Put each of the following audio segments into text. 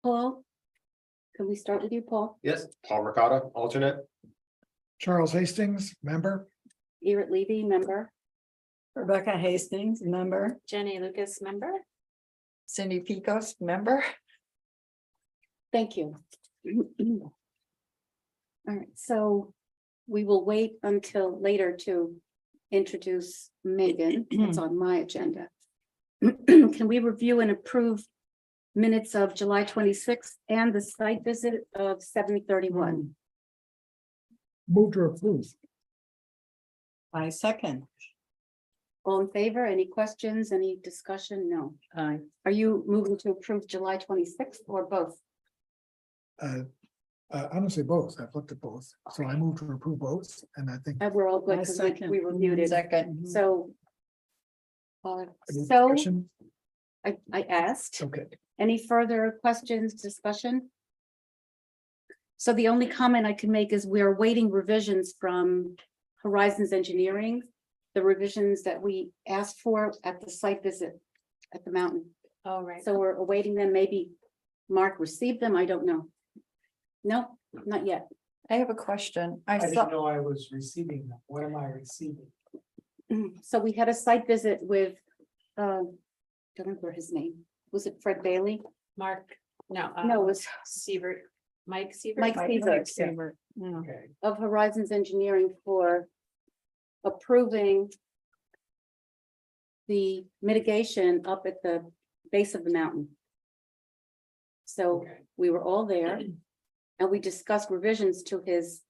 Paul? Can we start with you, Paul? Yes, Paul Ricotta, alternate. Charles Hastings, member. Eric Levy, member. Rebecca Hastings, member. Jenny Lucas, member. Cindy Pecos, member. Thank you. All right, so we will wait until later to introduce Megan. It's on my agenda. Can we review and approve minutes of July 26th and the site visit of 7/31? Move to approve. I second. All in favor? Any questions? Any discussion? No. Aye. Are you moving to approve July 26th or both? Honestly, both. I've looked at both. So I move to approve both, and I think. We're all good I because second. we reviewed it. Second. So. Any So discussion? I asked, Okay, any further questions, discussion? So the only comment I can make is we're awaiting revisions from Horizons Engineering. The revisions that we asked for at the site visit at the mountain. Oh, right. So we're awaiting them. Maybe Mark received them. I don't know. No, not yet. I have a question. I I didn't saw, know I was receiving them. What am I receiving? So we had a site visit with, don't remember his name. Was it Fred Bailey? Mark, no. No, it was Sievert, Mike Sievert. Mike Sievert. Yeah. Okay, Of Horizons Engineering for approving the mitigation up at the base of the mountain. So okay. we were all there and we discussed revisions to his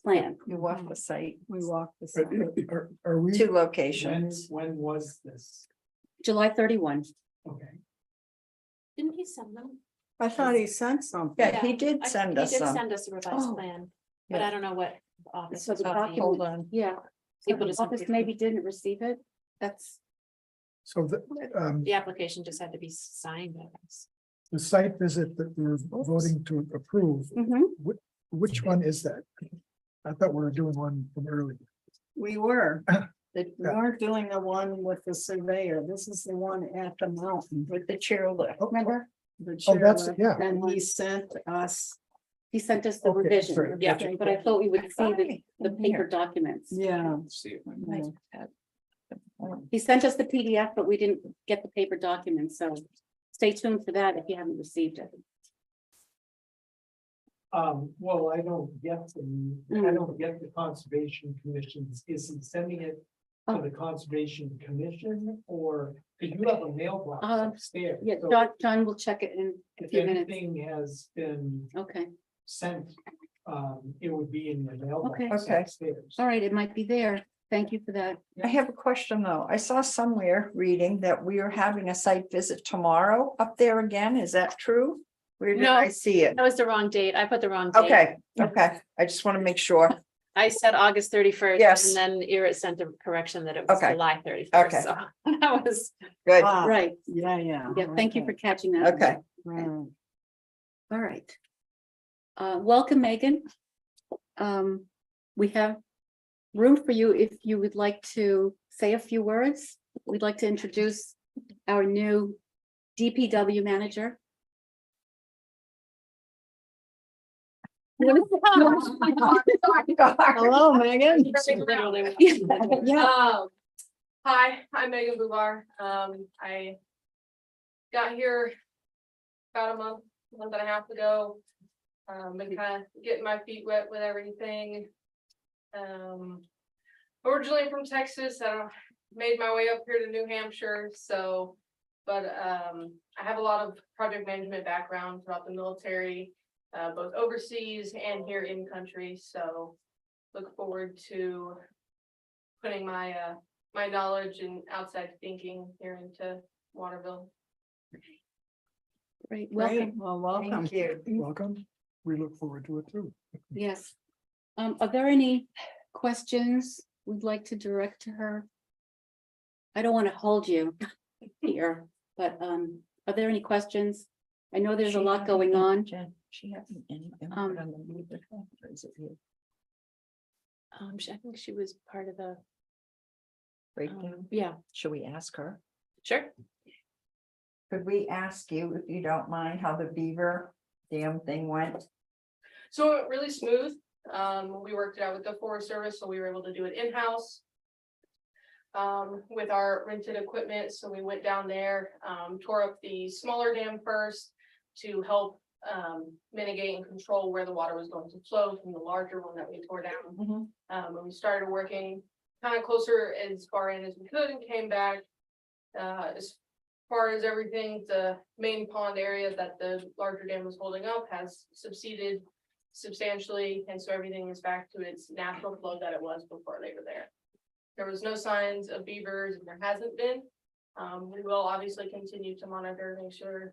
plan. You walk the site. We walk the but site. are we? Two locations. When was this? July 31. Okay, Didn't he send them? I thought he sent something. Yeah, he did send us He did some. send us a revised Oh. plan, but Yeah. I don't know what office. So was the copying. document- Hold on. Yeah. So People the just office simply- maybe didn't receive it. That's, So The application just had to be signed, I guess. the site visit that we're voting to approve, which one is that? I thought we were doing one from earlier. We were. We weren't doing the one with the surveyor. This is the one at the mountain with the chairlift. remember, The Oh, that's, chairlift. yeah. And he sent us, he sent us the Okay, revision. sorry, Yeah. gotcha. But I thought we would see the paper Here. documents. yeah. See it. He sent us the PDF, but we didn't get the paper documents, so stay tuned for that if you haven't received it. well, I don't get the Conservation Commission. Is he sending it to the Conservation Commission or, because you have a mailbox upstairs? Yeah, so John will check it in a If few minutes. anything has been Okay, sent, it would be in the mailbox Okay. Okay. upstairs. all right, it might be there. Thank you for that. I have a question though. I saw somewhere reading that we are having a site visit tomorrow up there again. Is that true? Where did No. I see it? That was the wrong date. I put the wrong date. Okay, okay. I just want to make sure. I said August 31st. Yes. And then Irit sent a correction that it was Okay. July 31st. Okay. So that was, Good. Right, Yeah, yeah. yeah, thank you for catching that. Okay. All right. Welcome, Megan. We have room for you if you would like to say a few words. We'd like to introduce our new DPW manager. Hello, Megan. literally. Yeah. Hi, I'm Megan Buvar. I got here about a month and a half ago. Been kind of getting my feet wet with everything. Originally from Texas, I made my way up here to New Hampshire, so, but, I have a lot of project management background throughout the military, both overseas and here in country, so look forward to putting my, my knowledge and outside thinking here into Waterville. Great, Great. welcome. Well, welcome. Thank you. Welcome. We look forward to it too. Yes. Are there any questions we'd like to direct to her? I don't want to hold you here, but are there any questions? I know there's a lot going on. She having any Um, input on the leader? Or is it you? I think she was part of the, Breakdown? yeah, Should we ask her? sure. Could we ask you, if you don't mind, how the Beaver Dam thing went? So it went really smooth. We worked it out with the Forest Service, so we were able to do it in-house. With our rented equipment, so we went down there, tore up the smaller dam first to help mitigate and control where the water was going to flow from the larger one that we tore down. And we started working kind of closer as far in as we could and came back. As far as everything, the main pond area that the larger dam was holding up has subsided substantially, and so everything is back to its natural flow that it was before they were there. There was no signs of beavers, and there hasn't been. We will obviously continue to monitor, make sure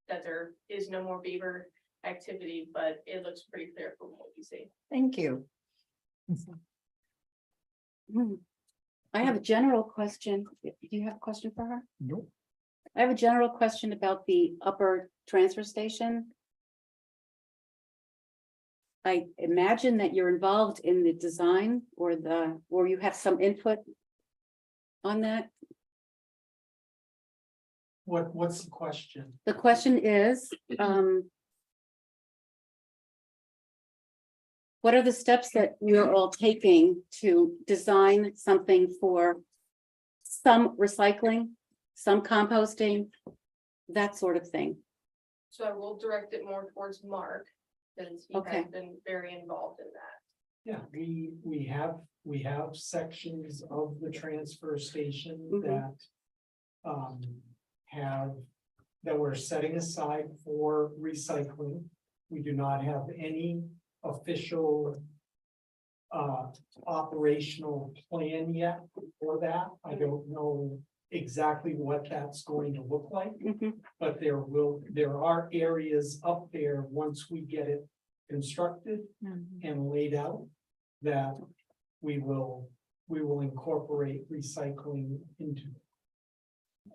that there is no more beaver activity, but it looks pretty clear from what we see. Thank you. I have a general question. Do you have a question for her? Nope. I have a general question about the upper transfer station. I imagine that you're involved in the design or you have some input on that. What's the question? The question is, what are the steps that you're all taking to design something for some recycling, some composting, that sort of thing? So I will direct it more towards Mark, since he Okay. has been very involved in that. Yeah, we have sections of the transfer station Mhm. that. That we're setting aside for recycling. We do not have any official. Operational plan yet for that. I don't know exactly what that's going to look like. Mhm. But there are areas up there, once we get it constructed and laid out, that we will incorporate recycling into.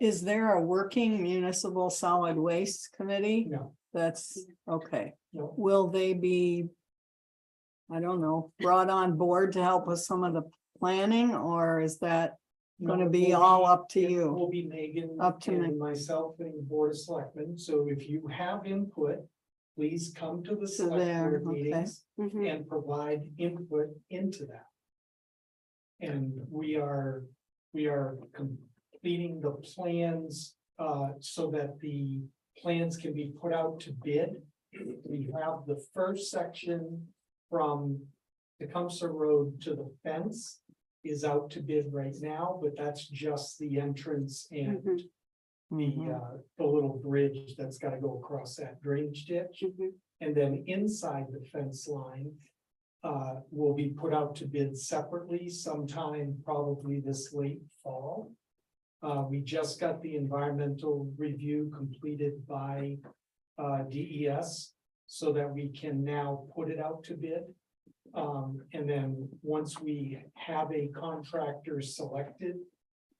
Is there a working municipal solid waste committee? No, That's, okay. no, Will they be, I don't know, brought on board to help with some of the planning, or is that gonna no, be it will all up to it you? Will be Megan Up to me. and myself and the board of selectmen, so if you have input, please come to the To select there, board okay. meetings Mhm. and provide input into that. And we are completing the plans, so that the plans can be put out to bid. We have the first section from Tecumseh Road to the fence is out to bid right now, but that's just the entrance and Mhm. the little bridge that's gotta go across that drainage ditch. Mhm. And then inside the fence line, will be put out to bid separately sometime probably this late fall. We just got the environmental review completed by, DES so that we can now put it out to bid. And then once we have a contractor selected,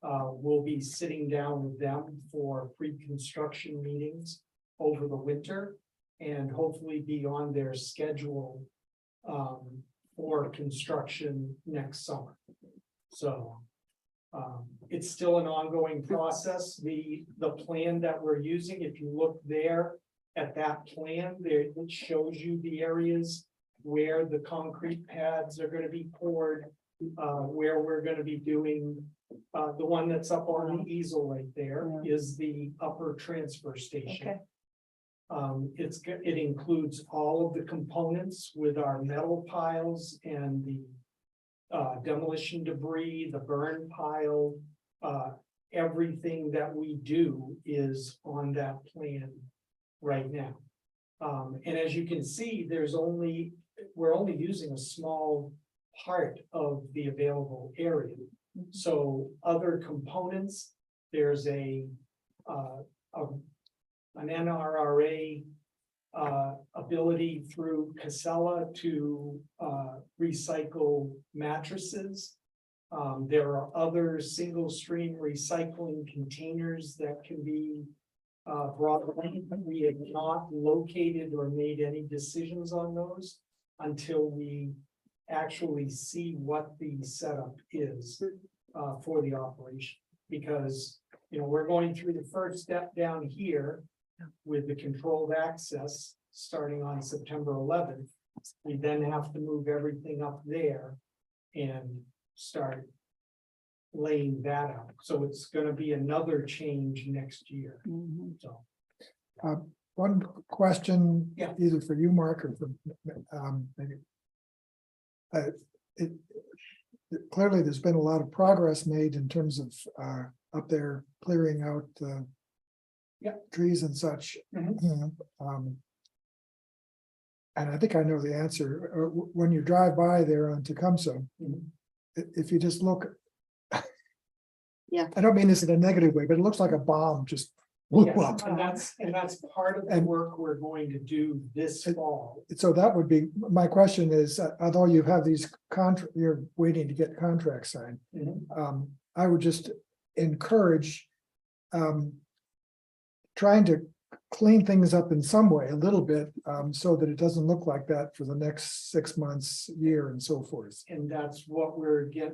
we'll be sitting down with them for pre-construction meetings over the winter and hopefully be on their schedule for construction next summer. So it's still an ongoing process. The plan that we're using, if you look there at that plan, there, it shows you the areas where the concrete pads are gonna be poured, where we're gonna be doing, the one that's up on the easel right there is the upper transfer station. Okay. It includes all of the components with our metal piles and the demolition debris, the burn pile, everything that we do is on that plan right now. And as you can see, we're only using a small part of the available area. So other components, there's an NRRA ability through Casella to recycle mattresses. There are other single stream recycling containers that can be brought in. We have not located or made any decisions on those until we actually see what the setup is for the operation. Because we're going through the first step down here with the controlled access starting on September 11th. We then have to move everything up there and start laying that out. So it's gonna be another change next year, Mhm. so. One question, Yeah. either for you, Mark, or for, maybe. It, clearly, there's been a lot of progress made in terms of, up there clearing out, Yeah. trees and such. Mhm. And I think I know the answer. When you drive by there on Tecumseh, Mhm. if you just look. Yeah. I don't mean this in a negative way, but it looks like a bomb just blew Yes, up. and that's part of the And- work we're going to do this fall. So that would be, my question is, although you have these you're waiting to get contracts signed. I would just encourage. Trying to clean things up in some way, a little bit, so that it doesn't look like that for the next 6 months, year and so forth. And that's what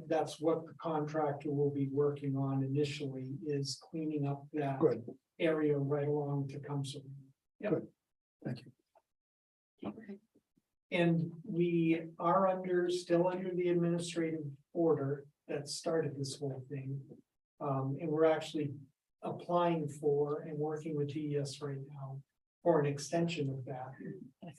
that's what the contractor will be working on initially, is cleaning up that Good, area right along Tecumseh. Yep. Good. thank you. Okay. And we are still under the administrative order that started this whole thing. And we're actually applying for and working with TES right now for an extension of that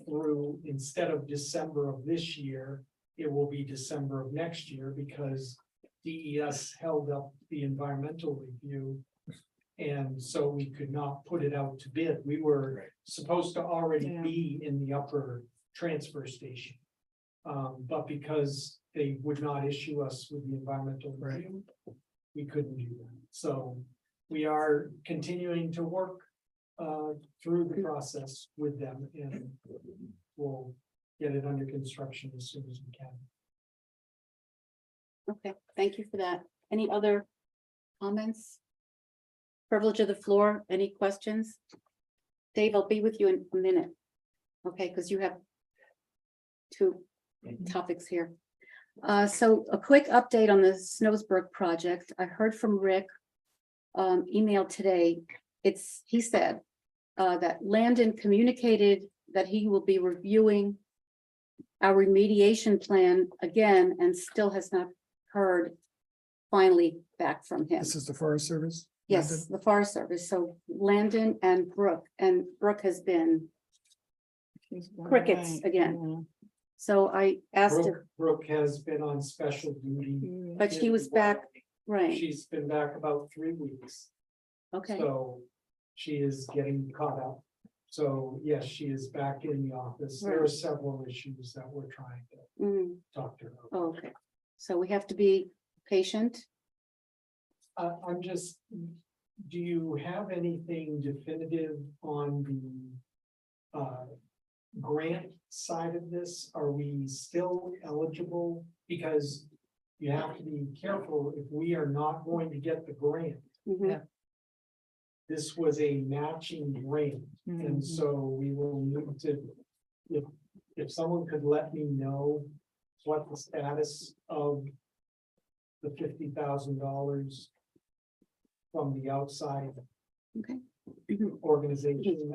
through, instead of December of this year, it will be December of next year, because DES held up the environmental review. And so we could not put it out to bid. We were supposed to already Yeah. be in the upper transfer station. But because they would not issue us with the environmental Right. review, we couldn't do that. So we are continuing to work through the process with them, and we'll get it under construction as soon as we can. Okay, thank you for that. Any other comments? Privilege of the floor, any questions? Dave, I'll be with you in a minute. Okay, because you have two topics here. So a quick update on the Snowsburg project. I heard from Rick. Email today. He said that Landon communicated that he will be reviewing our remediation plan again and still has not heard finally back from him. This is the Forest Service? Yes, the Forest Service. So Landon and Brooke has been, She's been Crickets right, again. so I asked her, Brooke has been on special duty. yeah. but she was back, right, She's been back about 3 weeks. okay, So she is getting caught up. So yes, she is back in the office. There are Right. several issues that we're trying to Mm, talk to her about. oh, okay. So we have to be patient. I'm just, do you have anything definitive on the grant side of this? Are we still eligible? Because you have to be careful if we are not going to get the grant. Mhm. This was a matching grant, and so we will need to, if someone could let me know what the status of the $50,000 from the outside Okay. organization,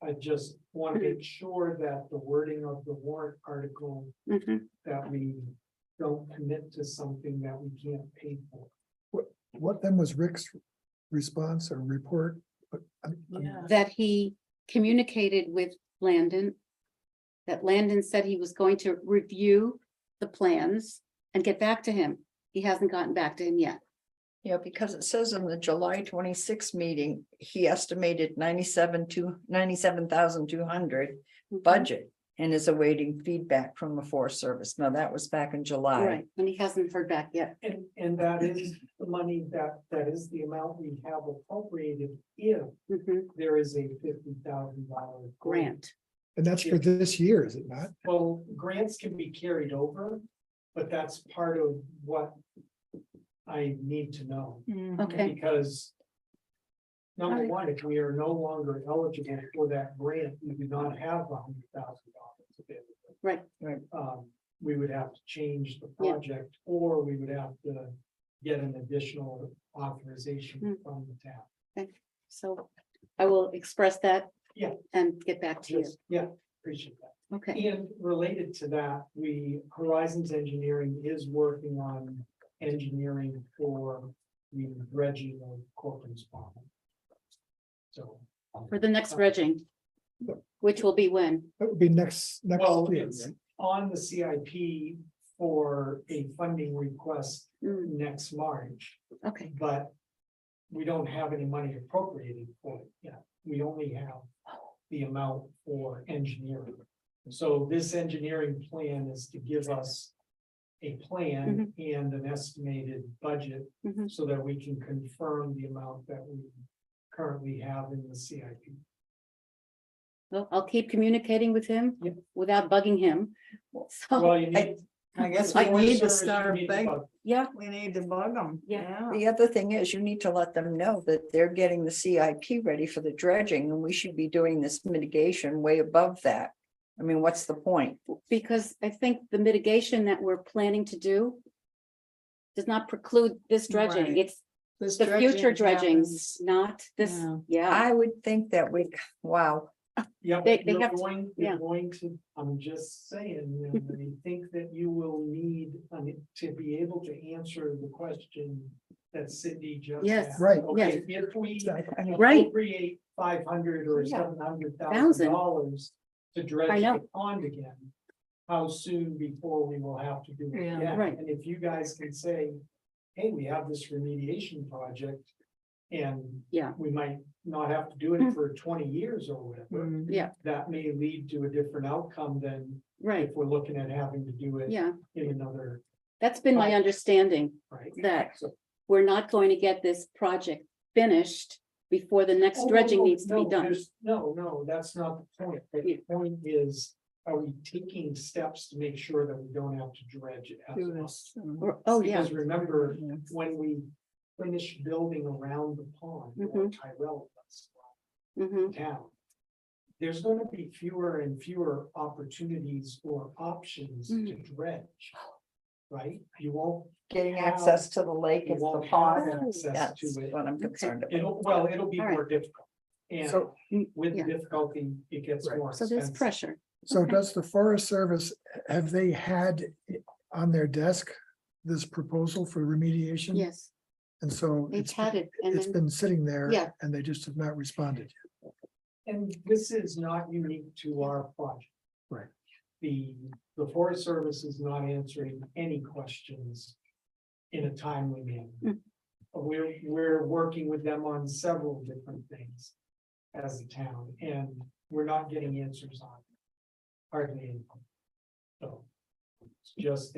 I just want to make sure that the wording of the warrant article, Mhm. that we don't commit to something that we can't pay for. What then was Rick's response or report? Yeah. That he communicated with Landon. That Landon said he was going to review the plans and get back to him. He hasn't gotten back to him yet. Yeah, because it says in the July 26th meeting, he estimated 97,200 budget and is awaiting feedback from the Forest Service. Now, that was back in July. Right, and he hasn't heard back yet. And that is the money that is the amount we have appropriated if Mhm. there is a $50,000 Grant. And that's for this year, is it not? Well, grants can be carried over, but that's part of what I need to know, Okay, because number Alright. one, if we are no longer eligible for that grant, we do not have $100,000 available. right, We would have to change the Yeah. project, or we would have to get an additional authorization from the town. So I will express that. Yeah. And get back to you. Just, yeah, appreciate that. Okay, And related to that, Horizons Engineering is working on engineering for the dredging of Corcoran's Pond. So. for the next dredging. Which will be when? That would be next Well, year, it's right? on the CIP for a funding request Mm, next March, okay, but we don't have any money appropriated for it yet. We only have the amount for engineering. So this engineering plan is to give us a plan and an estimated budget Mhm. so that we can confirm the amount that we currently have in the CIP. well, I'll keep communicating with him Yeah. without bugging him. So, Well, you need. I guess the we Forest need to Service, you start need to big. bug- yeah, We need to bug them. Yeah. The other thing is you need to let them know that they're getting the CIP ready for the dredging and we should be doing this mitigation way above that. I mean, what's the point? because I think the mitigation that we're planning to do does not preclude this dredging. Right. It's This the future dredging dredgings, not this, Yeah. yeah. I would think that wow, Yeah, They- but they you're have to- going, yeah. you're going to, I'm just saying, you know, I think that you will need, to be able to answer the question that Cindy just Yes, asked. right, Okay, if we Exactly. Right. appropriate $500 or Yeah. $700,000 to I dredge know. the pond again, how soon before we will have to do it Yeah. again? Right. And if you guys can say, hey, we have this remediation project, and Yeah. we might not have to do it for 20 years or whatever, Mhm. Yeah, that may lead to a different outcome than right, if we're looking at having to do it yeah. in another, That's been my Right. understanding, right? that So- we're not going to get this project finished before the next Oh, dredging no, needs to be no, done. No, that's not the point. The point is, are we taking steps to make sure that we don't have to dredge it? as Do well? this. Oh, yeah, Because remember, Yeah. when we finish building around the pond, or Tyrell does, hmm town. There's gonna be fewer and fewer opportunities or options to dredge. Right? You won't, getting access to the lake you is the won't have pond. access That's to it. what I'm concerned about. It'll be All right. more difficult. And So, with yeah. the difficulty, it gets Right. more So there's expensive. pressure. so Okay. does the Forest Service, have they had on their desk this proposal for remediation? Yes, And so they've had it and it's then, been sitting there. Yeah. And they just have not responded. And this is not unique to our project. Right. The Forest Service is not answering any questions in a timely manner. Mm. We're working with them on several different things as a town, and we're not getting answers on hardly anything. So it's just.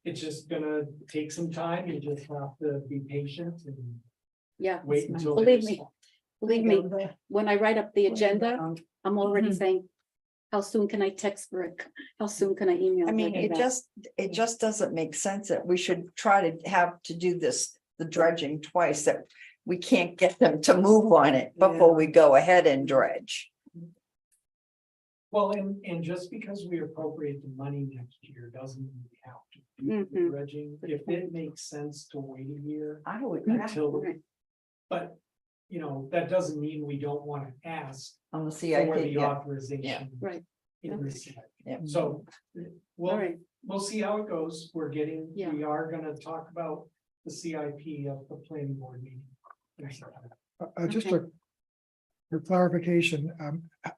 It's just gonna take some time. You just have to be patient and yeah, wait until. believe there's- me, believe me, when I write up the agenda, I'm already Mhm. saying, how soon can I text Rick? How soon can I email? I mean, Rick it back?" just doesn't make sense that we should try to have to do this, the dredging twice, that we can't get them to move on it before we go ahead and dredge. Well, and just because we appropriate the money next year doesn't mean we have to do the Mhm. dredging. If it makes sense to wait a year I would, until, Right. but. You know, that doesn't mean we don't want to ask on the for CIP, the yeah. authorization. Right. In Okay. the CIP. Yeah. So, All we'll, right, we'll see how it goes. We're getting, Yeah. we are gonna talk about the CIP of the planning board meeting. Just Okay. for clarification,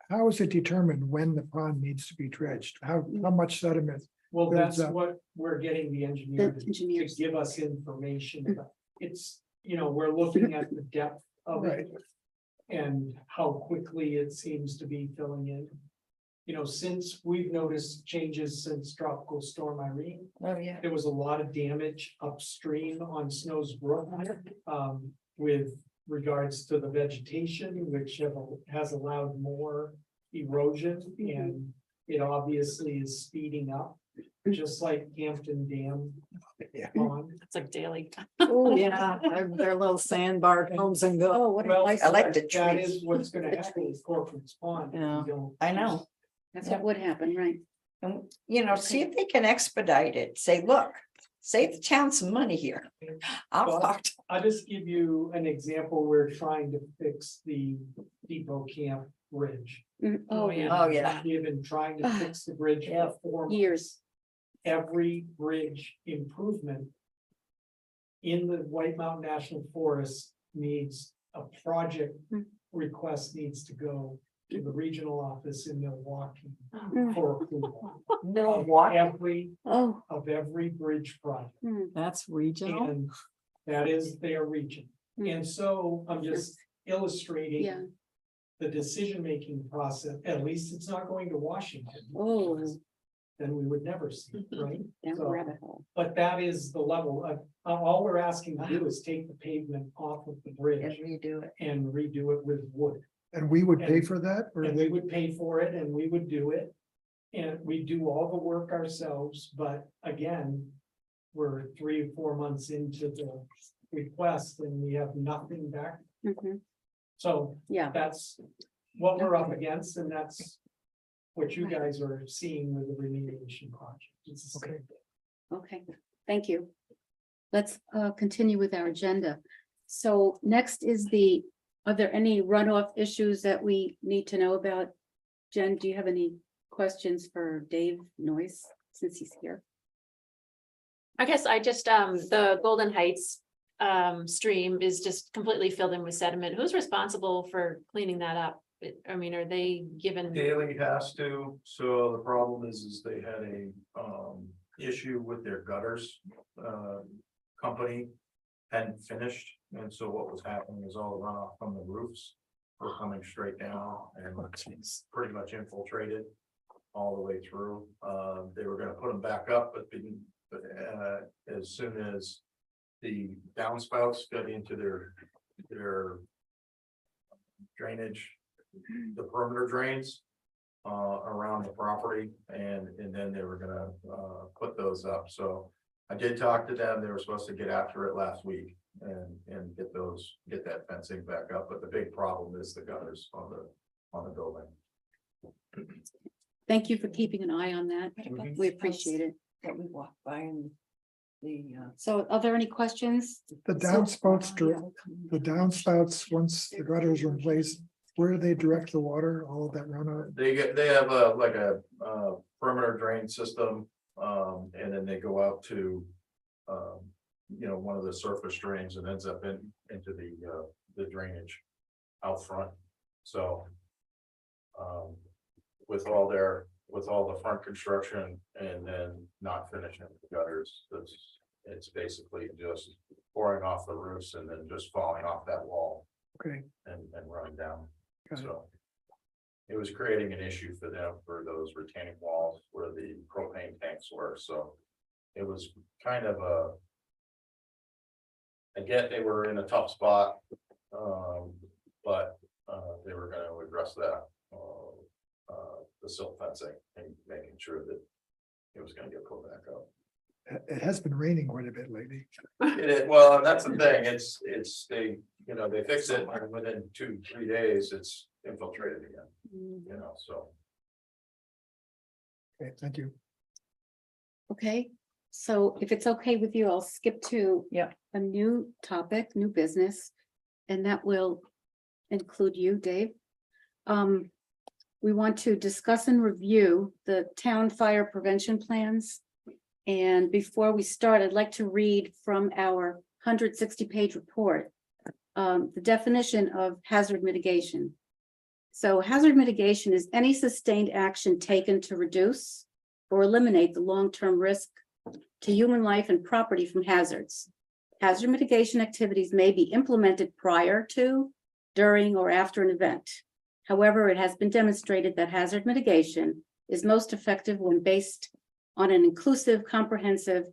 how is it determined when the pond needs to be dredged? How much sediment? Well, Builds that's up. what we're getting the engineer The to engineers. give us information about. It's, you know, we're looking at the depth of it. And how quickly it seems to be filling in. You know, since we've noticed changes since Tropical Storm Irene, Oh, yeah. there was a lot of damage upstream on Snow's Brook. With regards to the vegetation, which has allowed more erosion, and it obviously is speeding up. Just like Hampton Dam Yeah. Pond. It's like daily. Oh, yeah, their little sandbar comes and goes. oh, what a Well, nice, I like the that trees. is what's gonna happen with Corcoran's Pond. if we Yeah. don't I know. that's what would happen, right? And, you know, see if they can expedite it. Say, look, Save the town some money here. I'm Well, fucked. I'll just give you an example. We're trying to fix the Depot Camp Bridge. Oh, yeah. Oh, yeah. We have been trying to fix the bridge Yeah. for 4 months. years. Every bridge improvement in the White Mountain National Forest needs a project Hmm. request needs to go to the regional office in Milwaukee Mm. for approval. Milwaukee. Oh, Of every bridge project. That's regional. And that is their region. Hmm. And so I'm just yeah, illustrating the decision-making process. At least it's not going to Washington. oh, Then we would never see, it, right? down the So- rabbit hole. But that is the level of, all we're asking to do is take the pavement off of the And bridge redo it. and redo it with wood. And we would pay And- for that, or And they we would pay for it and we would do it. And we do all the work ourselves, but again, we're 3 or 4 months into the request and we have nothing back. Mhm. So Yeah, that's what we're up against and that's what you guys are seeing with the remediation project. It's the same thing. okay, thank you. Let's continue with our agenda. So next is are there any runoff issues that we need to know about? Jen, do you have any questions for Dave Noyce, since he's here? I guess I just, the Golden Heights stream is just completely filled in with sediment. Who's responsible for cleaning that up? I mean, are they given? Daily has to, so the problem is they had a issue with their gutters. Company hadn't finished, and so what was happening is all the runoff from the roofs were coming straight down and pretty much infiltrated all the way through. They were gonna put them back up, but didn't, as soon as the downspouts got into their drainage, the perimeter drains around the property, and then they were gonna put those up. So I did talk to them. They were supposed to get after it last week and get that fencing back up. But the big problem is the gutters on the building. Thank you for keeping an eye on that. Mhm. We appreciate it. That we walk by and the. So are there any questions? the downspouts, the downspouts, once the gutters are in place, where do they direct the water, all of that runoff? They have a perimeter drain system, and then they go out to one of the surface drains and ends up into the drainage out front. So with all the front construction and then not finishing the gutters, it's basically just pouring off the roofs and then just falling off that wall Okay, and running down. got it. So it was creating an issue for them for those retaining walls where the propane tanks were, so it was kind of I get they were in a tough spot, but they were gonna address that, the silt fencing and making sure that it was gonna get put back up. It has been raining quite a bit lately. Well, that's the thing, it's they fix it and within 2-3 days, it's infiltrated again, so. Okay, thank you. Okay, so if it's okay with you, I'll skip to a new topic, new business, and that will include you, Dave. We want to discuss and review the town fire prevention plans. And before we start, I'd like to read from our 160-page report, the definition of hazard mitigation. So hazard mitigation is any sustained action taken to reduce or eliminate the long-term risk to human life and property from hazards. Hazard mitigation activities may be implemented prior to, during, or after an event. However, it has been demonstrated that hazard mitigation is most effective when based on an inclusive, comprehensive,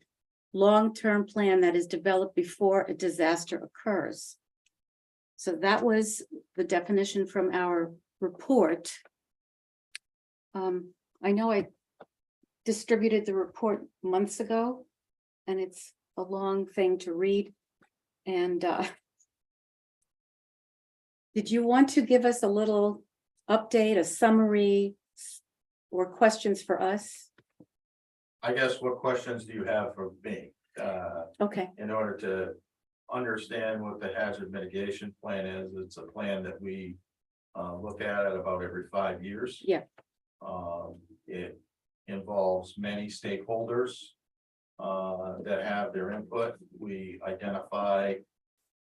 long-term plan that is developed before a disaster occurs. So that was the definition from our report. I know I distributed the report months ago, and it's a long thing to read. And did you want to give us a little update, a summary, or questions for us? I guess what questions do you have for me? Okay, in order to understand what the hazard mitigation plan is, it's a plan that we look at about every 5 years. Yeah. It involves many stakeholders that have their input. We identify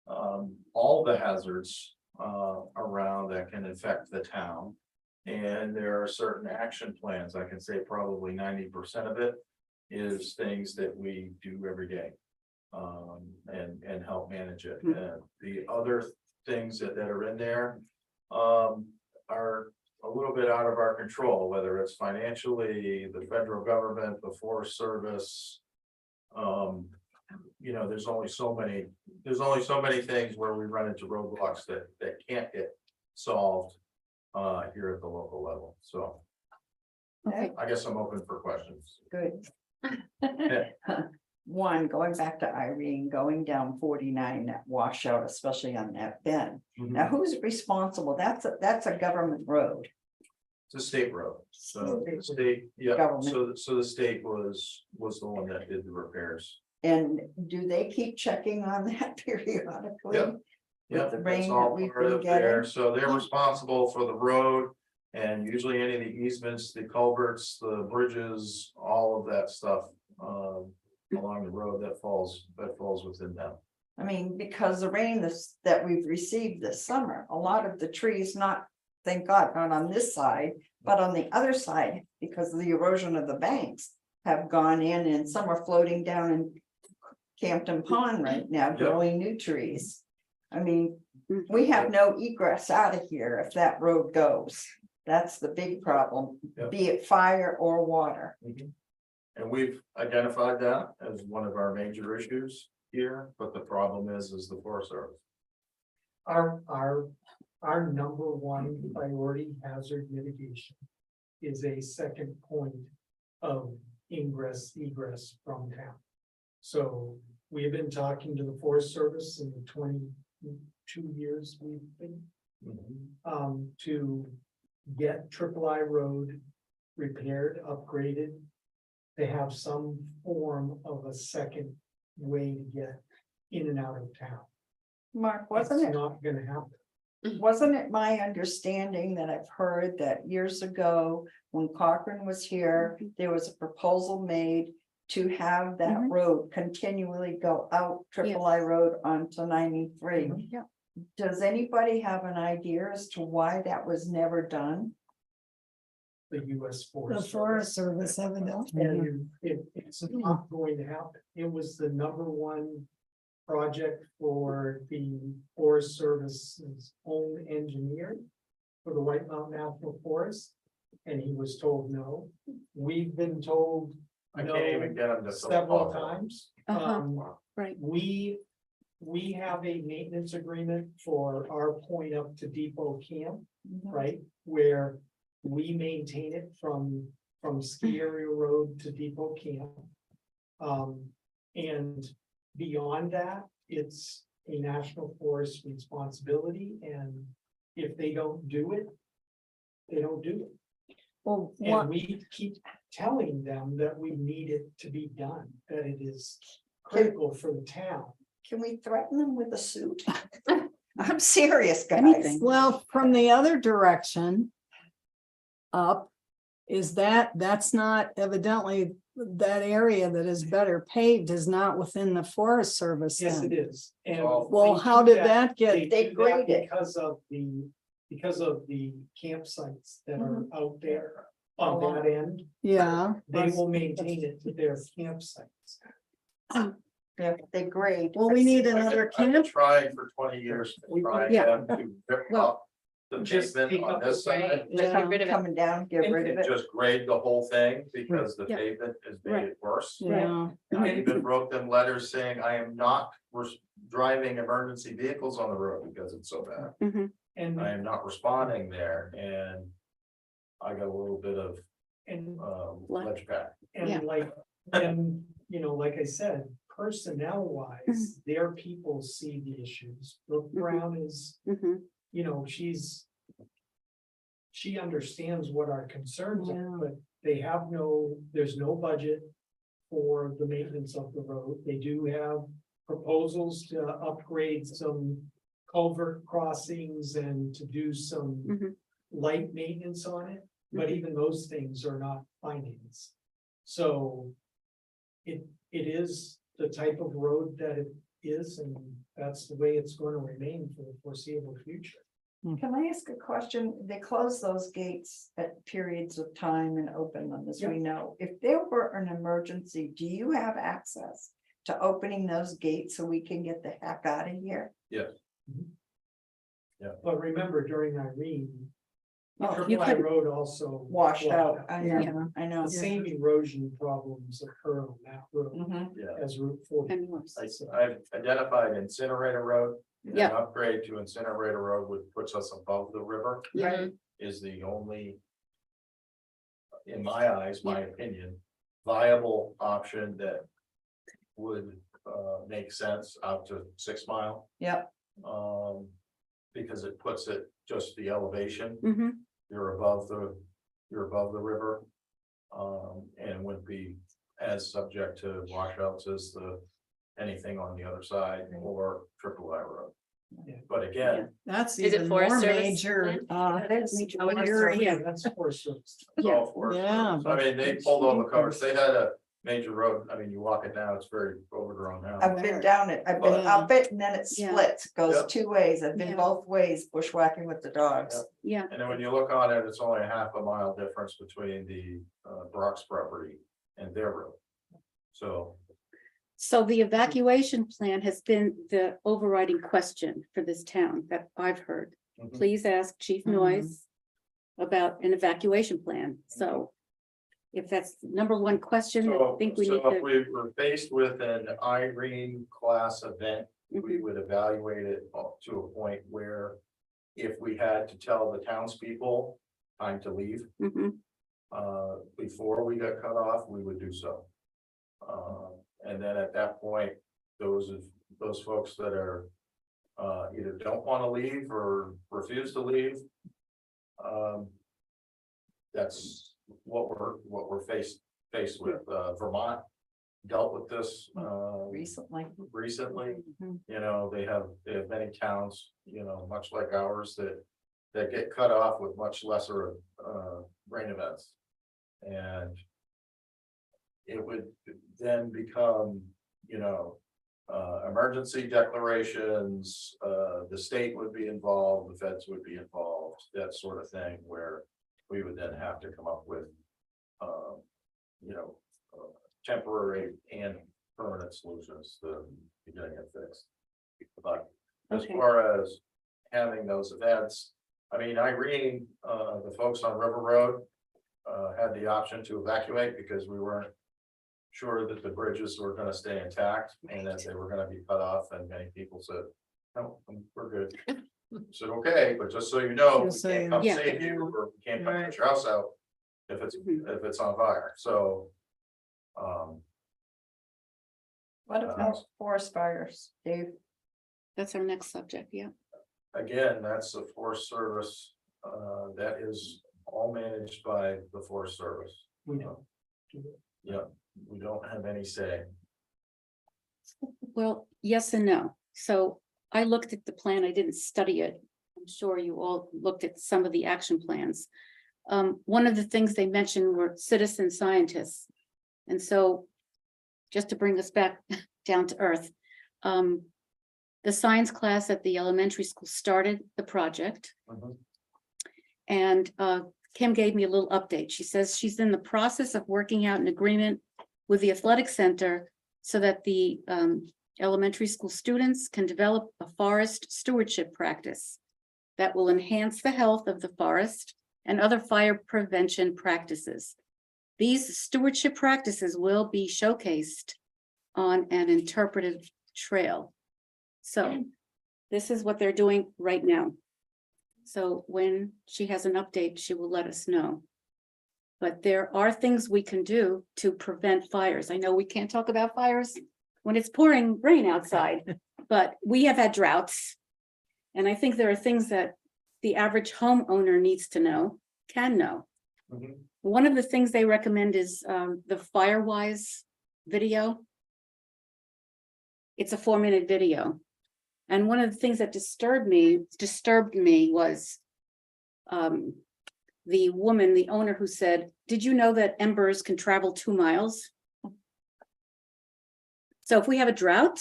all the hazards around that can affect the town. And there are certain action plans. I can say probably 90% of it is things that we do every day. And help manage it. The other things that are in there are a little bit out of our control, whether it's financially, the federal government, the Forest Service. You know, there's only so many things where we run into roadblocks that can't get solved here at the local level. So okay. I guess I'm open for questions. Good. One, going back to Irene, going down 49, that washout, especially on that bend. Now, who's responsible? That's a government road. It's a state road, so the state, yeah, so the state was the one that did the repairs. And do they keep checking on that periodically? Yep. With Yeah, the that's rain that all we've part been of there, getting? so they're responsible for the road. And usually any of the easements, the culverts, the bridges, all of that stuff along the road that falls within them. I mean, because the rain that we've received this summer, a lot of the trees, not, thank God, not on this side, but on the other side, because of the erosion of the banks, have gone in and some are floating down in Campton Pond right now, growing new trees. I mean, we have no egress out of here if that road goes. That's the big problem, Yep. be it fire or water. And we've identified that as one of our major issues here, but the problem is the Forest Service. Our number one priority hazard mitigation is a second point of ingress egress from town. So we have been talking to the Forest Service in the 22 years we've been to get Triple I Road repaired, upgraded, to have some form of a second way to get in and out of town. Mark, wasn't It's it? not gonna happen. Wasn't it my understanding that I've heard that years ago, when Cochran was here, there was a proposal made to have that Mhm. road continually go out Triple I Road onto 93. Yeah. Does anybody have an idea as to why that was never done? The US The Forest. Forest Service evidently. And it's not going to happen. It was the number one project for the Forest Service's own engineer for the White Mountain National Forest. And he was told no. We've been told I no can't even get them to. several times. Uh-huh. Right. We have a maintenance agreement for our point up to Depot Camp, right? Where we maintain it from Ski Area Road to Depot Camp. And beyond that, it's a national forest responsibility, and if they don't do it, they don't do it. Well, And we keep telling them that we need it to be done, that it is critical for the town. Can we threaten them with a suit? I'm serious, guys. Anything. well, from the other direction. Up, that's not evidently, that area that is better paved is not within the Forest Service. Yes, then. it is. And Well, they how do did that They get, They do that grade it. because of the campsites that are Mm-hmm. out there on that end. yeah. They will maintain it to their campsites. They grade. Well, we need another I've camp. tried for 20 years to try Yeah. them to rip Well, up the just pavement take on up this the side. grade. Yeah. Get rid of it. Coming down, get rid of And it. just grade the whole thing because the Yeah. pavement has made Right. it worse. Yeah, I even wrote them letters saying I am not driving emergency vehicles on the road because it's so bad. Mhm. And, I am not responding there and I got a little bit of and, ledge back. Yeah. and like, and, like I said, personnel wise, their people see the issues. Brooke Brown is, Mhm. she understands what our concerns Yeah. are, but there's no budget for the maintenance of the road. They do have proposals to upgrade some culvert crossings and to do some Mhm. light maintenance on it, but even those things are not findings. So it is the type of road that it is, and that's the way it's going to remain for the foreseeable future. Can I ask a question? They close those gates at periods of time and open them, as we know. If there were an emergency, do you have access to opening those gates so we can get the heck out of here? Yes. But remember, during Irene, Oh, Triple you I could- Road also. Washed out. I Yeah. know, I know. The same erosion problems occur on that road Mhm. Yeah. as Route 40. And worse. I've identified incinerator road. An Yeah. upgrade to incinerator road would puts us above the river Yeah. is the only. In my eyes, my opinion, viable option that would make sense out to 6 Mile. Yep, Because it puts it just the elevation, Mhm. you're above the river. And wouldn't be as subject to washouts as anything on the other side or Triple I Road. Yeah. But again, That's Is it even Forest more Service major, land? Major I would work. Yeah, that's Forest Service. it's all for. Yeah, I mean, they but- pulled all the covers, they had a major road, I mean, you walk it now, it's very overgrown now. I've been down it, I've been Yeah. up it, and then it Yeah. splits, goes Yep. 2 ways. I've Yeah. been both ways bushwhacking with the dogs. Yep. Yeah, And then when you look on it, it's only a half a mile difference between the Brock's property and their road. So, so the evacuation plan has been the overriding question for this town that I've heard. mhm. Please ask Chief Mhm. Noyes about an evacuation plan. So if that's the number one question, I So, think we need so if to. we were faced with an Irene class event, we Mhm. would evaluate it up to a point where. If we had to tell the townspeople time to leave, Mhm. before we got cut off, we would do so. And then at that point, those folks that are. Either don't want to leave or refuse to leave. That's what we're faced with. Vermont dealt with this, Recently. recently. Mhm. You know, they have many towns, much like ours that get cut off with much lesser rain events. And it would then become, emergency declarations, the state would be involved, the feds would be involved, that sort of thing, where we would then have to come up with, temporary and permanent solutions to getting it fixed. But as Okay. far as having those events, I mean, Irene, the folks on River Road had the option to evacuate because we weren't sure that the bridges were gonna stay intact and that they were gonna be cut off, and many people said, no, we're good. I said, okay, but just so you know, we Just so can't you come know. save you, or we can't come Right. put your house out if Mhm. it's on fire, so. What about forest fires, Dave? That's our next subject, yeah. Again, that's the Forest Service, that is all managed by the Forest Service. We don't. Yeah, we don't have any say. Well, yes and no. So I looked at the plan. I didn't study it. I'm sure you all looked at some of the action plans. One of the things they mentioned were citizen scientists. And so just to bring us back down to earth, the science class at the elementary school started the project. Mhm. And Kim gave me a little update. She says she's in the process of working out an agreement with the athletic center so that the elementary school students can develop a forest stewardship practice that will enhance the health of the forest and other fire prevention practices. These stewardship practices will be showcased on an interpretive trail. So this is what they're doing right now. So when she has an update, she will let us know. But there are things we can do to prevent fires. I know we can't talk about fires when it's pouring rain outside, but we have had droughts. And I think there are things that the average homeowner needs to know, can know. Mhm. One of the things they recommend is the FireWise video. It's a 4-minute video. And one of the things that disturbed me was the woman, the owner, who said, "Did you know that embers can travel 2 miles?" So if we have a drought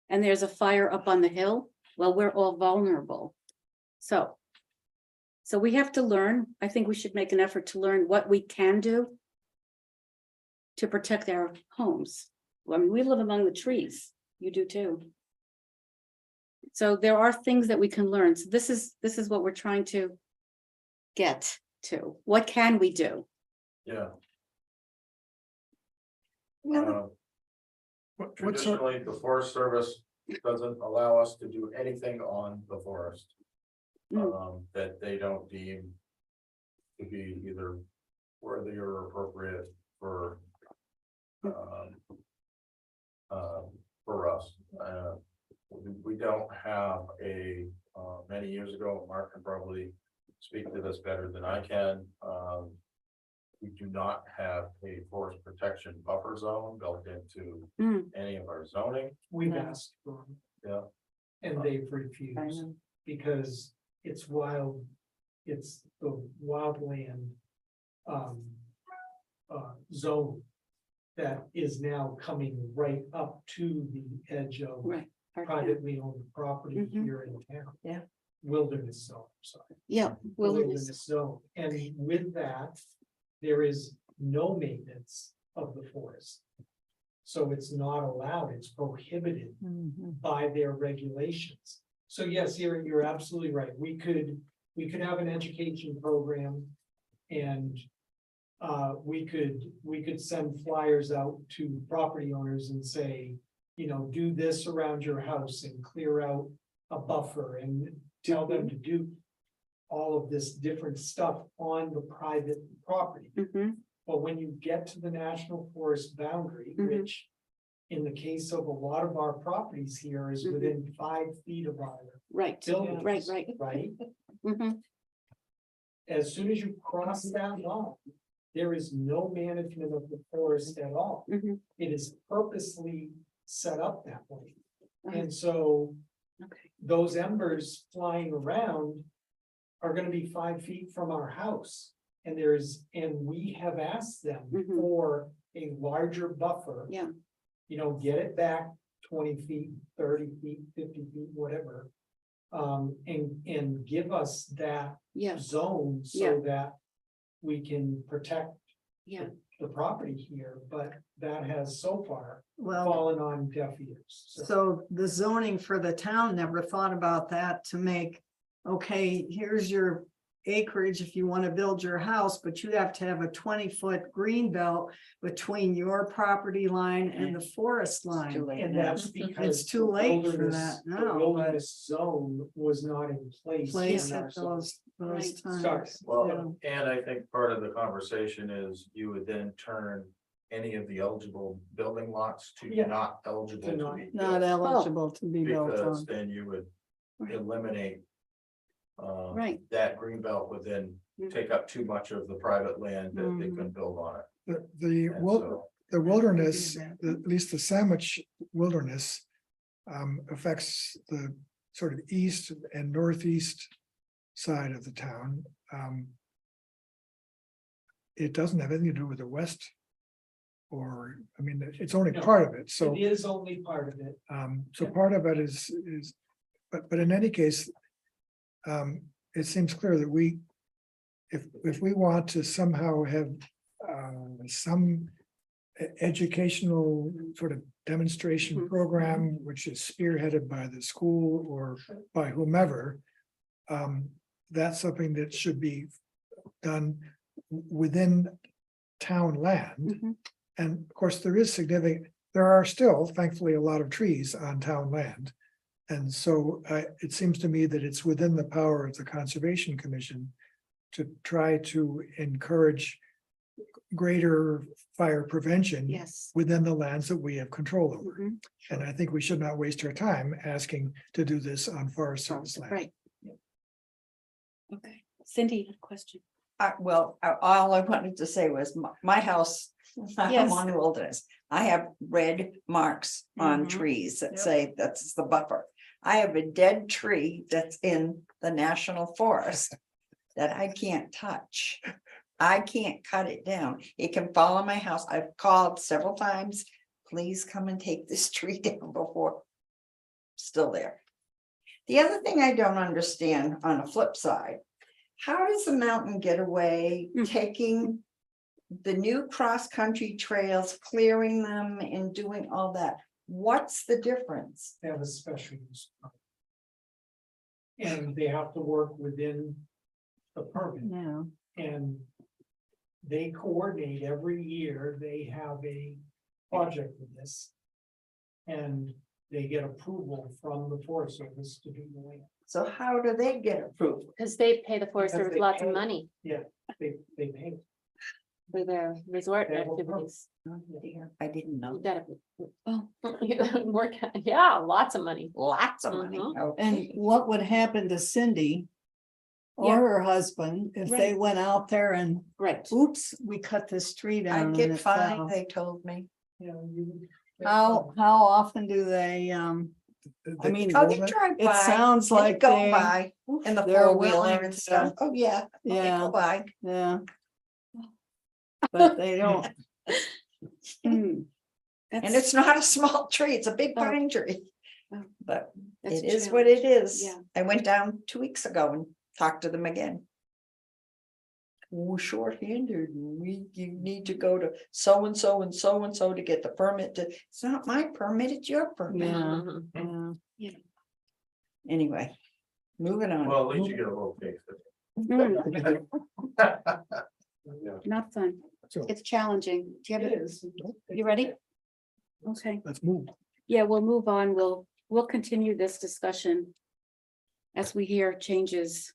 and there's a fire up on the hill, well, we're all vulnerable. So we have to learn. I think we should make an effort to learn what we can do to protect our homes. I mean, we live among the trees. You do too. So there are things that we can learn. So this is what we're trying to get to. What can we do? Yeah. No. Traditionally, the Forest Service doesn't allow us to do anything on the forest. That they don't deem to be either worthy or appropriate for. For us, we don't have many years ago, Mark can probably speak to this better than I can. We do not have a forest protection buffer zone built into any of our zoning. We've No. asked for them. Yeah. And they've refused because it's wild, it's the wildland zone that is now coming right up to the edge of Right. privately owned property Mhm. here in town. Yeah. Wilderness zone, sorry. Yeah, wilderness. Zone, and with that, there is no maintenance of the forest. So it's not allowed, it's prohibited by their regulations. So yes, you're absolutely right. We could have an education program and we could send flyers out to property owners and say, do this around your house and clear out a buffer and tell them to do all of this different stuff on the private property. Mhm. But when you get to the national forest boundary, Mhm. which in the case of a lot of our properties here is Mhm. within 5 feet of our Right, buildings. right, right. Right? Mhm. As soon as you cross that line, there is no management of the forest at all. Mhm. It is purposely set up that way. Uh-huh. And so Okay. those embers flying around are gonna be 5 feet from our house. And we have asked them Mhm. for a larger buffer. Yeah. Get it back 20 feet, 30 feet, 50 feet, whatever. And give us that Yeah, zone Yeah. so that we can protect yeah. the property here, but that has so far Well, fallen on deaf ears. so the zoning for the town never thought about that to make, okay, here's your acreage if you want to build your house, but you have to have a 20-foot green belt between your property line and the forest line. too late And now. that's because. It's too the late for wilderness- that the now, but Wilderness zone was not in place. place in our at zone. those Right. times. Well, and I think part of the conversation is you would then turn any of the eligible building lots to Yeah. not eligible To to not- be Not built. eligible to be built Because on. then you would Right. eliminate. Right. That green belt would then Mhm. take up too much of the private land that they couldn't build on it. The And wil- so, the wilderness, that. at least the Sandwich wilderness. Affects the sort of east and northeast side of the town. It doesn't have anything to do with the west. It's only No. part of it, so. It is only part of it. So part of it is, but in any case. It seems clear that if we want to somehow have some educational sort of demonstration Mhm. program, which is spearheaded by the school or by whomever. That's something that should be done within town land. Mhm. And of course, there are still thankfully a lot of trees on town land. And so it seems to me that it's within the power of the Conservation Commission to try to encourage greater fire prevention Yes. within the lands that we have control over. Mhm. And I think we should not waste our time asking to do this on Forest Service land. Right. Okay, Cindy, you had a question. All I wanted to say was my house I'm Yes. on wilderness. I have red marks on Mhm. trees that Yep. say that's the buffer. I have a dead tree that's in the national forest that I can't touch. I can't cut it down. It can fall on my house. I've called several times. Please come and take this tree down before. Still there. The other thing I don't understand on the flip side, how does the mountain get away Mm. taking the new cross-country trails, clearing them and doing all that? What's the difference? They have a special use. permit. And they have to work within the permit. Yeah. And they coordinate every year, they have a project with this. And they get approval from the Forest Service to do the land. So how do they get approved? Because they pay the Forest Because Service they lots of pay- money They pay. for their resort They have a activities. I didn't You know. gotta Oh, work, yeah, lots of money. Lots of money. Mhm. Okay. And what would happen to Cindy? Or Yeah. her husband if they Right. went out there and, right. oops, we cut this tree down. I and get it fined, fell. they told me. You know, you. How often do they, I mean, Oh, they drive it by. sounds They like go they, by in the they're four-wheeler willing and to- stuff. Oh, yeah. They yeah, go by. yeah. But they don't, Hmm. And That's- it's not a small tree, it's a big Oh. pine tree. Oh. But that's it a is what it challenge. is. Yeah. I went down 2 weeks ago and talked to them again. We're short-handed, you need to go to so-and-so and so-and-so to get the permit to, it's not my permit, it's your permit. yeah, Mhm. yeah. Anyway, moving on. Well, at least you get a little taste of Hmm, it. not fun. So It's challenging. Do you have It it? is. You ready? Okay, let's move. yeah, we'll move on. We'll continue this discussion as we hear changes,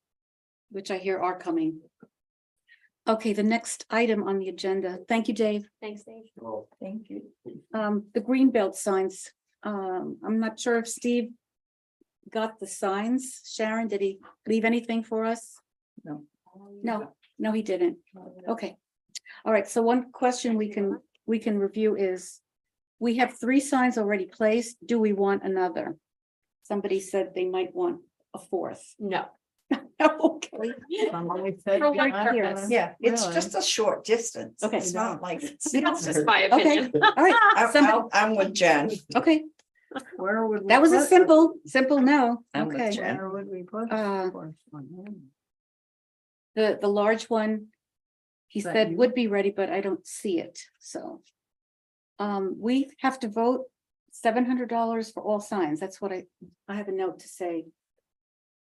which I hear are coming. Okay, the next item on the agenda. Thank you, Dave. Thanks, Dave. Well, Thank you. The greenbelt signs. I'm not sure if Steve got the signs. Sharon, did he leave anything for us? No. No, he didn't. Okay. All right, so one question we can review is, we have 3 signs already placed. Do we want another? Somebody said they might want a 4th. No. Okay. Somebody said, For what yeah, purpose? Yeah, it's Really? just a short distance. Okay. It's not like. it's- That's just my Okay, opinion. all right. Somebody- I'm with Jen. Okay, Where would? we that was a put- simple no. I'm with Okay. Jen. Where would we put? Uh, the first one? The large one, he Is that said you? would be ready, but I don't see it, so. We have to vote $700 for all signs. That's what I have a note to say.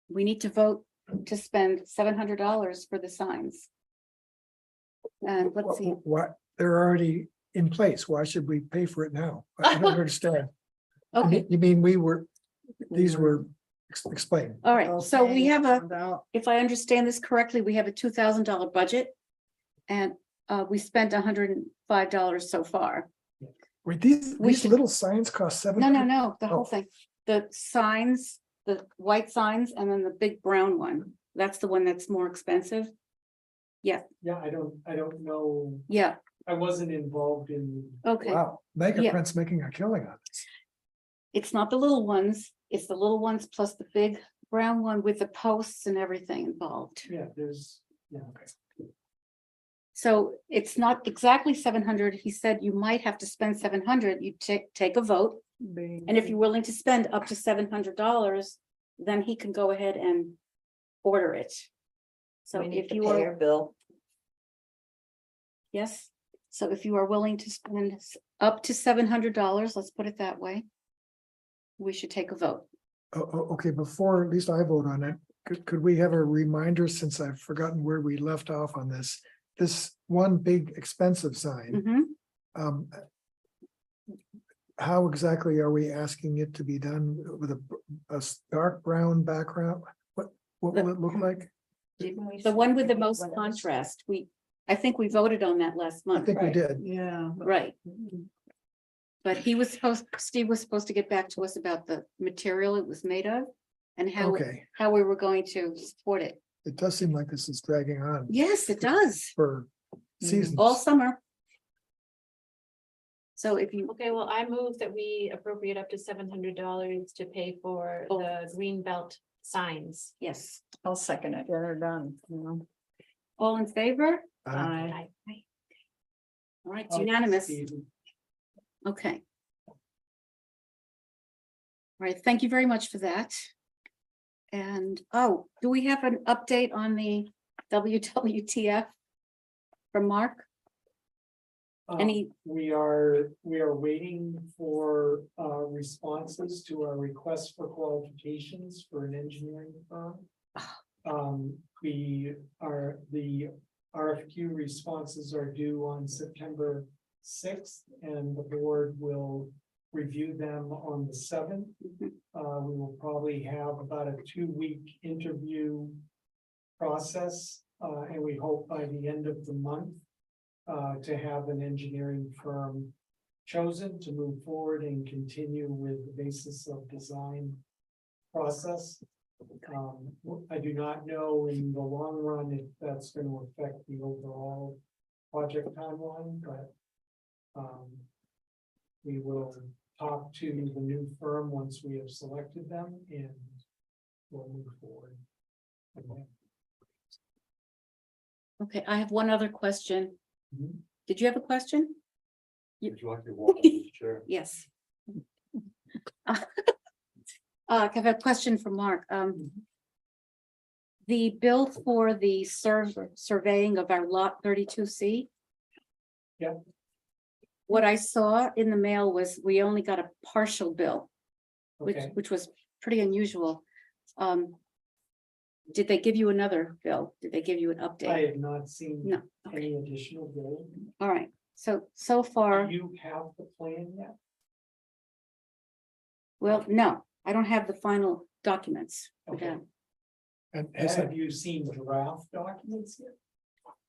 We need to vote to spend $700 for the signs. And let's see, What, they're already in place. Why should we pay for it now? I don't understand. okay, You mean these were explained? all right, so we Okay, have a, without- if I understand this correctly, we have a $2,000 budget. And we spent $105 so far. Wait, these We should- little signs cost $700? No, the whole Oh. thing. The signs, the white signs, and then the big brown one. That's the one that's more expensive. Yeah, I don't know. Yeah, I wasn't involved in. okay. Wow, Mega Print's making a killing on this. It's not the little ones, it's the little ones plus the big brown one with the posts and everything involved. Yeah, there's, yeah. So it's not exactly 700. He said you might have to spend 700. You take a vote. And if you're willing to spend up to $700, then he can go ahead and order it. So We need if to you pay are, our bill. yes, so if you are willing to spend up to $700, let's put it that way. We should take a vote. Okay, before at least I vote on it, could we have a reminder, since I've forgotten where we left off on this? This one big expensive sign, Mhm. um. How exactly are we asking it to be done with a dark brown background? What will it look like? Didn't we The one with the say most what else? contrast, I think we voted on that last I month, think we Right. did. Yeah. but- right? But Steve was supposed to get back to us about the material it was made of and Okay, how we were going to support it. it does seem like this is dragging on Yes, it does. for seasons. All summer. So if you, Okay, well, I move that we appropriate up to $700 to pay for Oh. the green belt signs. yes, I'll second it. Get her done, you know. all in favor? Aye. All right, it's unanimous. Stephen, Okay. All right, thank you very much for that. And, oh, do we have an update on the WWTF from Mark? Any, We are waiting for responses to our request for qualifications for an engineering firm. The RFQ responses are due on September 6th, and the board will review them on the 7th. Mhm. We will probably have about a 2-week interview process, and we hope by the end of the month to have an engineering firm chosen to move forward and continue with the basis of design process. I do not know in the long run if that's going to affect the overall project timeline, but we will talk to the new firm once we have selected them, and we'll move forward. Okay. okay, I have one other question. Mhm. Did you have a question? Would you like to walk in the chair? Yes. I have a question for Mark. The bill for the surveying of our lot 32C. Yeah. What I saw in the mail was we only got a partial bill, Okay, which was pretty unusual. Did they give you another bill? Did they give you an I update? have not seen No, any additional bill. all right, so far, Do you have the plan yet? well, no, I don't have the final documents for Okay. that. And is Have you seen draft documents yet?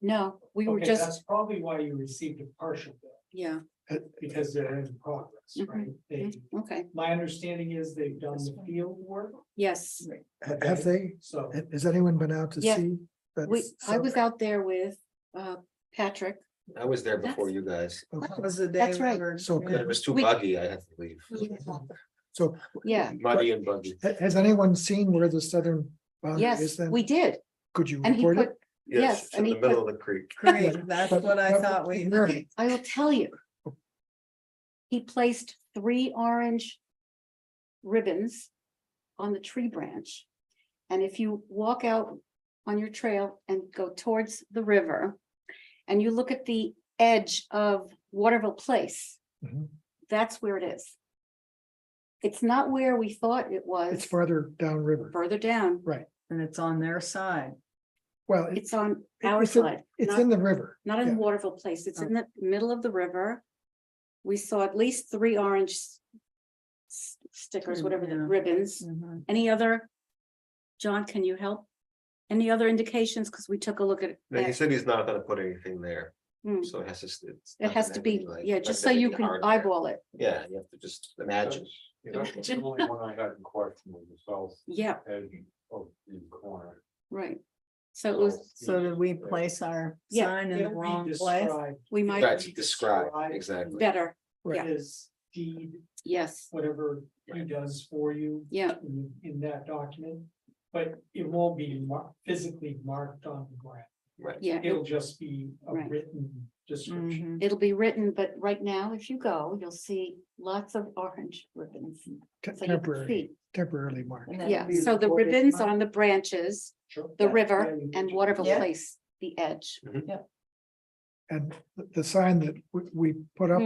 No, we were Okay, just, that's probably why you received a partial bill, yeah, because they're in progress, Mhm. right? They, okay, my understanding is they've done the field work, yes. have they, so. has anyone been out to Yeah. see? that I was survey? out there with Patrick. I was there before you guys. That was the day. That's we right. were- So It was too We- buggy, I had to leave. So Yeah, Muddy and buggy. has anyone seen where the southern boundary is yes, then? we did. Could you And he report it? put, yes, It's and in he the middle put, of the creek. Great, that's But- what I but thought we. where- I will tell you. He placed 3 orange ribbons on the tree branch. And if you walk out on your trail and go towards the river, and you look at the edge of Waterville Place, Mhm. that's where it is. It's not where we thought it was. It's farther downriver. Further down. And it's on their side. Well, It's on our it's in- side, it's not, in the river. not in yeah. Waterville Place. It's in the middle of the river. We saw at least 3 orange stickers, whatever the Yeah. ribbons. Mhm. Any other? John, can you help? Any other indications? Because we took a look at. No, he said he's not gonna put anything there, Hmm. so it has to. It has to be, yeah, just so you can eyeball it. Yeah, you have to just imagine. That's the only one I had in question was the south Yeah, edge of the corner. right. So it was, So did we place our Yeah. sign in the It'll be wrong place? described we might Right, describe, exactly. better, Right. His deed, yes, whatever he does for you yeah, in that document. But it won't be physically marked on the ground. Right. yeah. It'll just be a Right. written description. Mhm. It'll be written, but right now, if you go, you'll see lots of orange ribbons. So you can see. Temporarily marked. And then Yeah, we so the recorded ribbons mine. on the branches, Sure. the Yeah, river yeah, you and mentioned- Waterville Yeah. Place, the edge, And the sign that we put up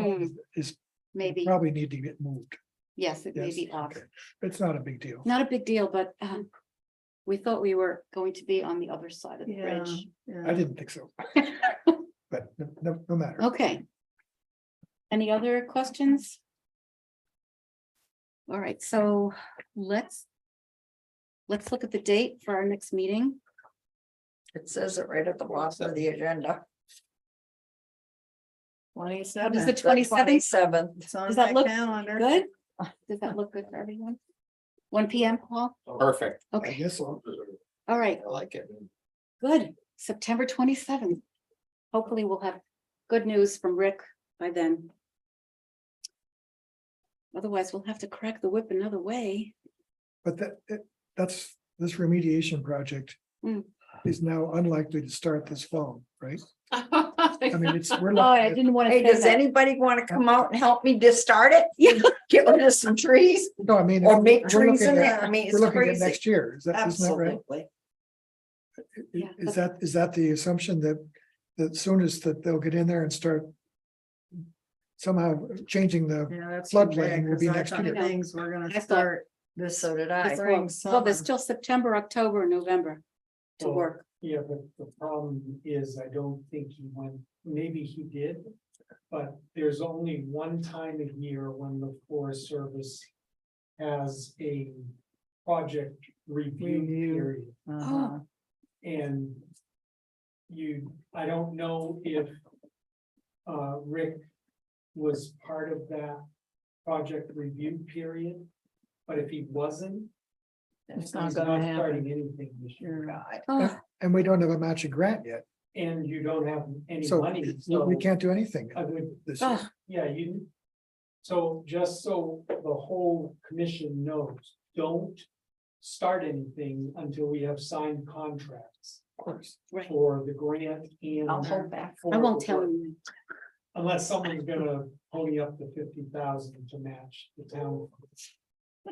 is maybe, probably need to get moved. yes, it may Yes, be off. okay. It's not a big deal. Not a big deal, but we thought we were going to be on the other side of the Yeah, bridge. yeah. I didn't think so. But no matter. Okay. Any other questions? All right, so let's look at the date for our next meeting. It says it right at the bottom of the agenda. 27th. Is the 27th? 27th. It's on Does that my look calendar. good? Does that look good for everyone? 1 PM, Paul? Perfect. I Okay, guess so. all right, I like it. good. September 27th. Hopefully we'll have good news from Rick by then. Otherwise, we'll have to crack the whip another way. But that's, this remediation project Mm. is now unlikely to start this fall, right? I I mean, we're Oh, I looking at, didn't want to Hey, say does that. anybody want to come out and help me just start it? Yeah. Get rid of some trees no, I mean. or make we're trees looking in at- there. I mean, it's We're looking at crazy. next year. Isn't that right? Absolutely. Yeah, Is that the assumption that soon as that they'll get in there and start somehow changing the, Yeah, that's. Floodplain will be because I next thought year. Things we're I gonna thought- start this. So did I. Spring, Well, there's summer. still September, October, November to Well, work. Yeah, but the problem is, I don't think he went, maybe he did. But there's only one time a year when the Forest Service has a project review Review. period. Uh-huh. And I don't know if Rick was part of that project review period. But if he wasn't, It's he's not not gonna happen. starting anything this year. Oh, and we don't have a matching grant yet, And you don't have any so money, we so can't do anything I would, this year. oh, yeah, you. So just so the whole commission knows, don't start anything until we have signed contracts Of course. right. for the grant and. I'll hold back. for I won't the tell work. him. Unless someone's gonna pony up the 50,000 to match the town.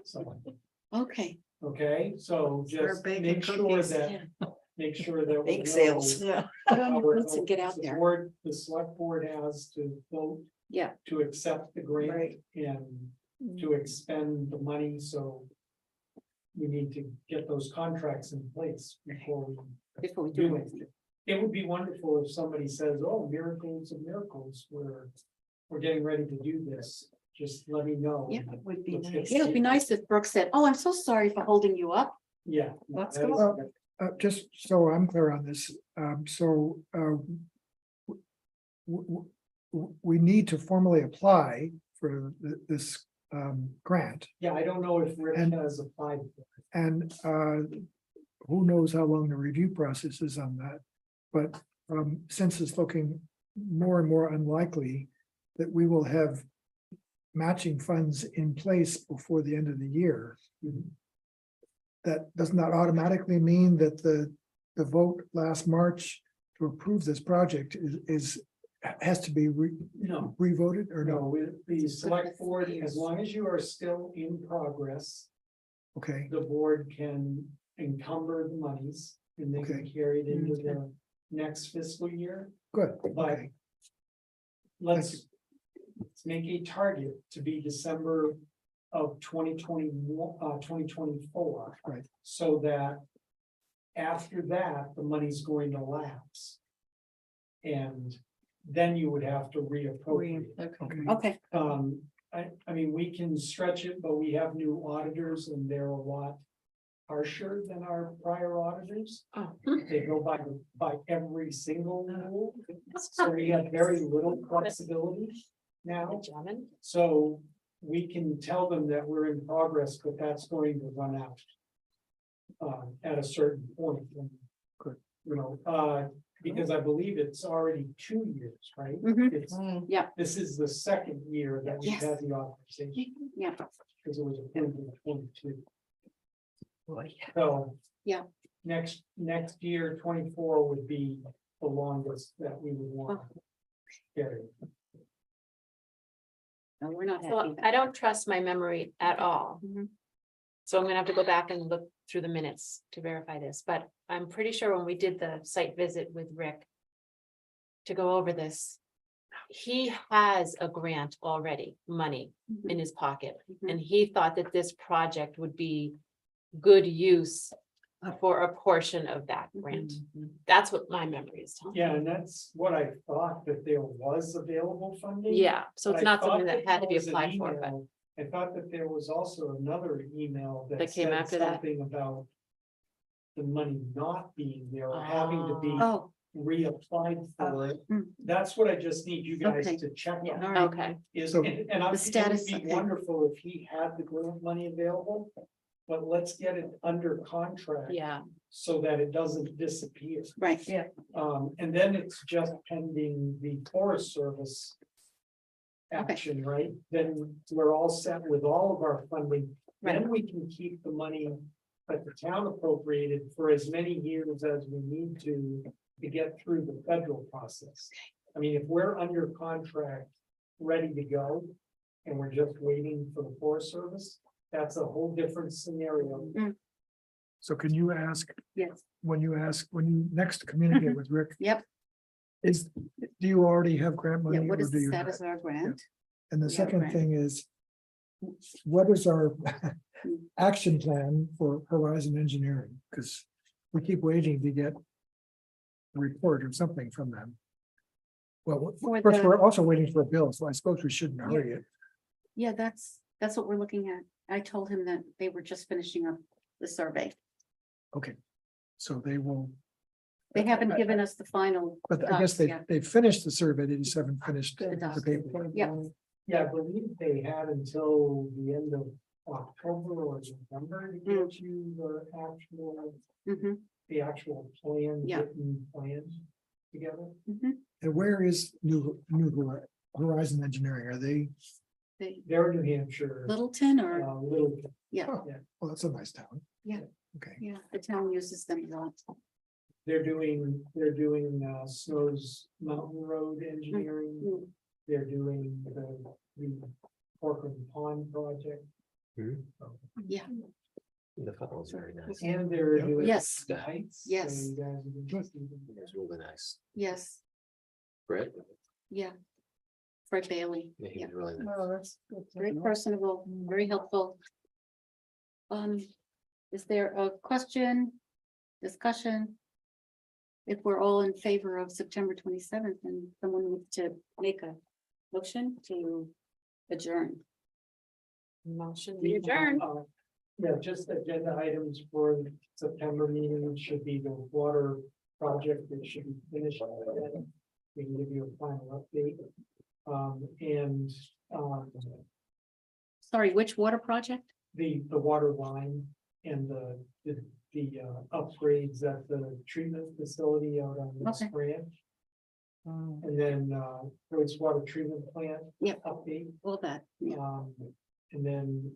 So, Okay, okay, so Start just baking make sure cookies. that, yeah. make sure that. we Bake know sales. Yeah. Put on how your we're boots and get out going. there. The select board has to vote Yeah, to accept the grant Right. and to expend the money, so. We need to get those contracts in place before we before we do do anything. it. It would be wonderful if somebody says, oh, miracles of miracles, we're getting ready to do this, just let me know. Yeah, It would be Let's get nice. It would be nice if Brooke said, oh, I'm so sorry for holding you up. Yeah. Let's that go. is- Just so I'm clear on this, we need to formally apply for this grant, Yeah, I don't know if Rick And- has applied for it. and who knows how long the review process is on that. But since it's looking more and more unlikely that we will have matching funds in place before the end of the year, that does not automatically mean that the vote last March to approve this project has to be No, revoted or no? no, with the select board, as long as you are still in progress, Okay, the board can encumber the monies and they can carry it into the next fiscal year. good, But okay, let's make a target to be December of 2024. Right. So that after that, the money's going to lapse. And then you would have to reappropriate. okay. Okay, I mean, we can stretch it, but we have new auditors and they're a lot harsher than our prior auditors. Oh. They go by every single rule. So we have very little flexibility now. Gentlemen. So we can tell them that we're in progress, but that's going to run out. At a certain point. And, you know, because I believe it's already 2 years, right? Mhm. It's, this is the second year that we've Yes. had the authorization, yeah, because it was approved in 22. Boy. So. Yeah. Next year, 24 would be the longest that we would want. to carry. no, we're not So happy. I don't trust my memory at all. Mhm. So I'm gonna have to go back and look through the minutes to verify this, but I'm pretty sure when we did the site visit with Rick. To go over this. He has a grant already, money in his pocket, Mhm. and he thought that this project would be. Good use for a portion of that grant. That's what my memory is telling me. Yeah, and that's what I thought, that there was available funding. Yeah, so But it's I not something thought that had to be there was an applied for, but email- I thought that there was also another email that That came said after that? something about. The money not being there or having to be Oh, reapplied for it. Mm. That's what I just need you guys Okay. to check Yeah. on. all right. okay, Is, So- and The it status, would be okay. wonderful if he had the grant money available. But let's get it under contract. yeah, So that it doesn't disappear. Right, And then it's just pending the Forest Service. action, right? Then we're all set with all of our funding. Then we can keep the money that the town appropriated for as many years as we need to get through the federal process. I mean, if we're under contract, ready to go, and we're just waiting for the Forest Service, that's a whole different scenario. So can you ask, Yes, when you next communicate with Rick, yep, do you already have grant money? yeah, what or is do the you status not? of our grant? And the Yeah, second grant. thing is, what is our action plan for Horizon Engineering? Because we keep waiting to get a report or something from them. Well, For of course, the- we're also waiting for a bill, so I suppose we shouldn't hurry it. Yeah, that's what we're looking at. I told him that they were just finishing up the survey. Okay, so they will, They haven't given us the final. but I guess docs they, yet. they finished the survey, they just haven't finished The the docs. paper. Yep. Yeah, I believe they had until the end of October or November to get you Mhm. the actual plan, Yeah. written plan together. And where is New Horizon Engineering? Are they, They're New Hampshire. Littleton or, Little, yeah, well, that's a nice town. Yeah. Okay, yeah, the town uses them a lot. they're doing Snow's Mountain Road engineering. Mm. They're doing the Corcoran Pond project. Yeah, The photo was very nice. And they're Yep. doing. Yes. The Heights. so Yes. you guys have been Good. seeing It was really nice. yes, Brett, yeah. Fred Bailey, yeah, he yeah, was really nice. Oh, that's good to very know. personable, very helpful. Is there a question, discussion? If we're all in favor of September 27th, and someone needs to make a motion to adjourn. Motion, we adjourn. Yeah, just agenda items for the September meeting should be the water project that should be finished. by then. We can give you a final update. And Sorry, which water project? the water line and the upgrades at the treatment facility out on West Okay. Branch. And then wastewater treatment plant. Yep. Update. All that, yeah, And then,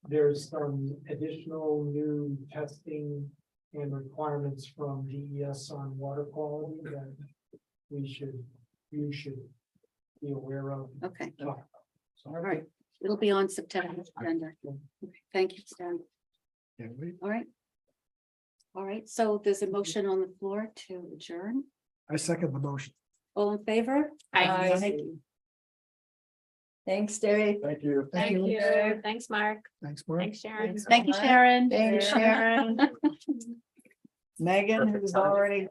there's some additional new testing and requirements from DES on water quality that you should be aware of. okay, Talk about. So, all right, it'll be on September's agenda. Okay, thank you, Stan. Yeah, All right. All right, so there's a motion on the floor to adjourn. I second the motion. All in favor? Aye. Thank you. Thanks, Debbie. Thank you. Thank you. Thanks, Mark. Thanks, Mark. Thanks, Sharon. Thank you, Sharon. Thanks, Sharon. Megan, who's already